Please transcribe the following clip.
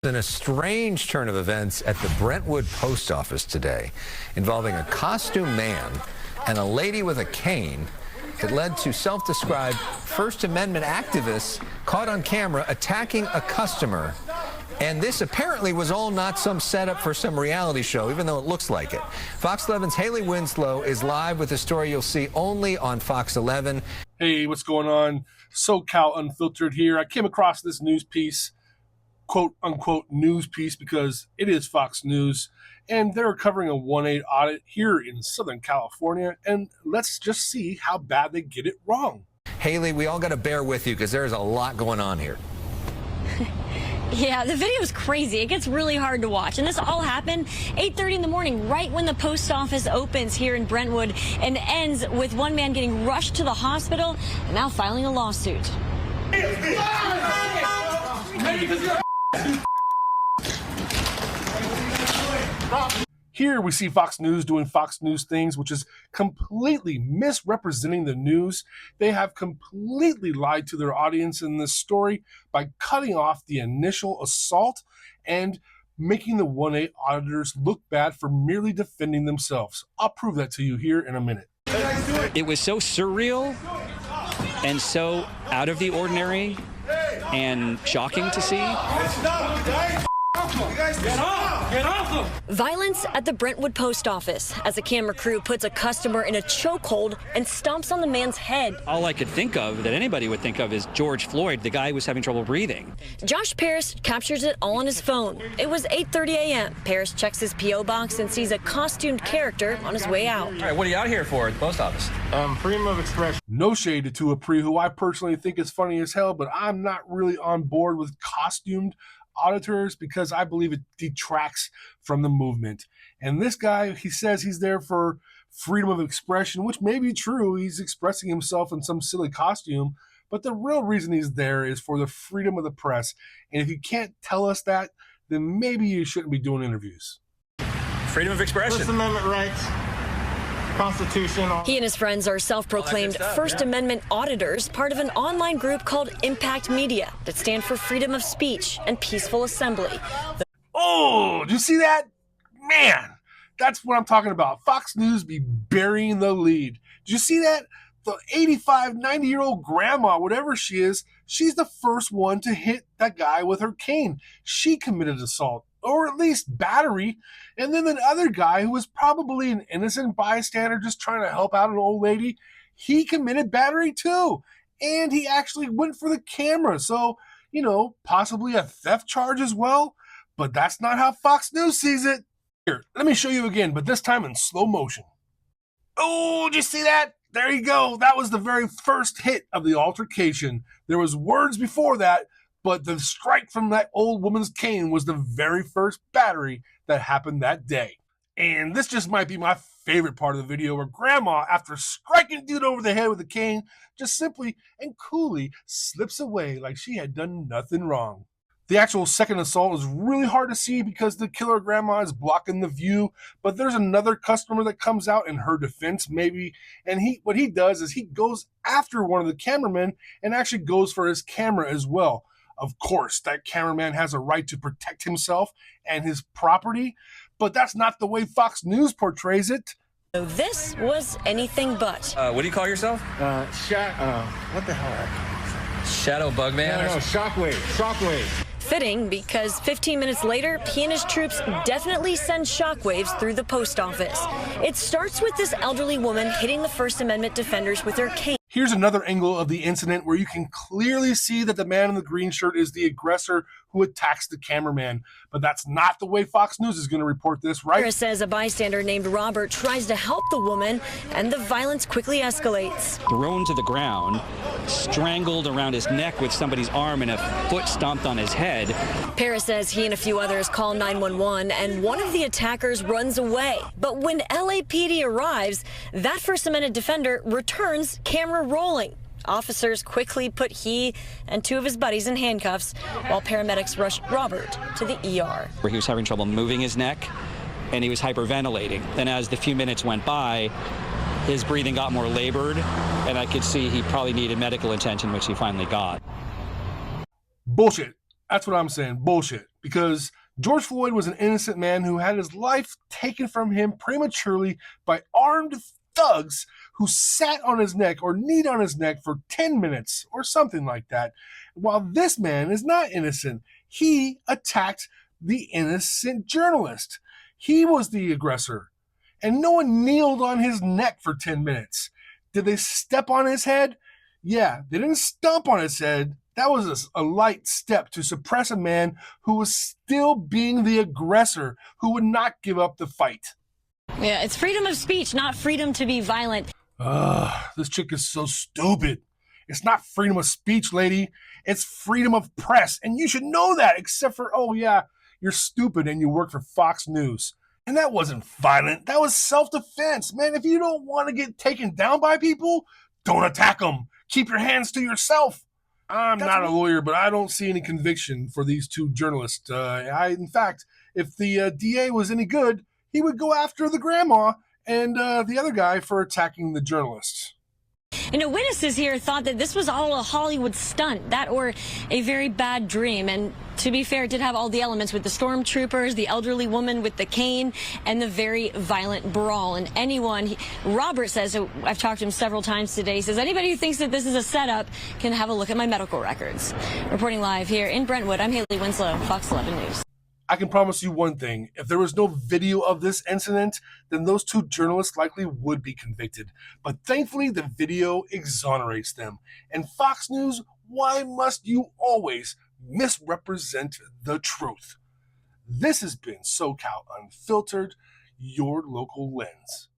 In a strange turn of events at the Brentwood post office today, involving a costume man and a lady with a cane, it led to self-described First Amendment activists caught on camera attacking a customer. And this apparently was all not some setup for some reality show, even though it looks like it. Fox 11's Haley Winslow is live with a story you'll see only on Fox 11. Hey, what's going on? SoCal Unfiltered here. I came across this news piece, quote unquote news piece, because it is Fox News, and they're covering a 1-8 audit here in Southern California, and let's just see how bad they get it wrong. Haley, we all got to bear with you because there's a lot going on here. Yeah, the video is crazy. It gets really hard to watch. And this all happened 8:30 in the morning, right when the post office opens here in Brentwood, and ends with one man getting rushed to the hospital and now filing a lawsuit. Here we see Fox News doing Fox News things, which is completely misrepresenting the news. They have completely lied to their audience in this story by cutting off the initial assault and making the 1-8 auditors look bad for merely defending themselves. I'll prove that to you here in a minute. It was so surreal and so out of the ordinary and shocking to see. Violence at the Brentwood post office as a camera crew puts a customer in a chokehold and stomps on the man's head. All I could think of, that anybody would think of, is George Floyd, the guy who was having trouble breathing. Josh Paris captures it all on his phone. It was 8:30 a.m. Paris checks his P.O. box and sees a costumed character on his way out. All right, what are you out here for at the post office? Freedom of expression. No shade to Tuapri, who I personally think is funny as hell, but I'm not really on board with costumed auditors because I believe it detracts from the movement. And this guy, he says he's there for freedom of expression, which may be true. He's expressing himself in some silly costume, but the real reason he's there is for the freedom of the press. And if you can't tell us that, then maybe you shouldn't be doing interviews. Freedom of expression. First Amendment rights. Constitution. He and his friends are self-proclaimed First Amendment auditors, part of an online group called Impact Media that stand for freedom of speech and peaceful assembly. Oh, did you see that? Man, that's what I'm talking about. Fox News be burying the lead. Did you see that? The 85, 90-year-old grandma, whatever she is, she's the first one to hit that guy with her cane. She committed assault, or at least battery. And then the other guy, who was probably an innocent bystander just trying to help out an old lady, he committed battery too. And he actually went for the camera. So, you know, possibly a theft charge as well. But that's not how Fox News sees it. Here, let me show you again, but this time in slow motion. Oh, did you see that? There you go. That was the very first hit of the altercation. There was words before that, but the strike from that old woman's cane was the very first battery that happened that day. And this just might be my favorite part of the video, where grandma, after striking dude over the head with a cane, just simply and coolly slips away like she had done nothing wrong. The actual second assault is really hard to see because the killer grandma is blocking the view, but there's another customer that comes out in her defense maybe, and what he does is he goes after one of the cameramen and actually goes for his camera as well. Of course, that cameraman has a right to protect himself and his property, but that's not the way Fox News portrays it. So this was anything but. What do you call yourself? What the hell? Shadow Bugman? No, Shockwave. Fitting, because 15 minutes later, he and his troops definitely send shockwaves through the post office. It starts with this elderly woman hitting the First Amendment defenders with her cane. Here's another angle of the incident where you can clearly see that the man in the green shirt is the aggressor who attacks the cameraman. But that's not the way Fox News is going to report this, right? Paris says a bystander named Robert tries to help the woman, and the violence quickly escalates. Thrown to the ground, strangled around his neck with somebody's arm, and a foot stomped on his head. Paris says he and a few others call 911, and one of the attackers runs away. But when LAPD arrives, that First Amendment defender returns, camera rolling. Officers quickly put he and two of his buddies in handcuffs while paramedics rushed Robert to the ER. Where he was having trouble moving his neck, and he was hyperventilating. Then as the few minutes went by, his breathing got more labored, and I could see he probably needed medical attention, which he finally got. Bullshit. That's what I'm saying. Bullshit. Because George Floyd was an innocent man who had his life taken from him prematurely by armed thugs who sat on his neck or kneed on his neck for 10 minutes or something like that. While this man is not innocent, he attacked the innocent journalist. He was the aggressor. And no one kneeled on his neck for 10 minutes. Did they step on his head? Yeah, they didn't stomp on his head. That was a light step to suppress a man who was still being the aggressor, who would not give up the fight. Yeah, it's freedom of speech, not freedom to be violent. This chick is so stupid. It's not freedom of speech, lady. It's freedom of press. And you should know that, except for, oh yeah, you're stupid and you work for Fox News. And that wasn't violent. That was self-defense. Man, if you don't want to get taken down by people, don't attack them. Keep your hands to yourself. I'm not a lawyer, but I don't see any conviction for these two journalists. In fact, if the DA was any good, he would go after the grandma and the other guy for attacking the journalists. You know, witnesses here thought that this was all a Hollywood stunt, that or a very bad dream. And to be fair, it did have all the elements with the stormtroopers, the elderly woman with the cane, and the very violent brawl. And Robert says, so I've talked to him several times today, he says, anybody who thinks that this is a setup can have a look at my medical records. Reporting live here in Brentwood, I'm Haley Winslow, Fox 11 News. I can promise you one thing. If there was no video of this incident, then those two journalists likely would be convicted. But thankfully, the video exonerates them. And Fox News, why must you always misrepresent the truth? This has been SoCal Unfiltered, your local lens.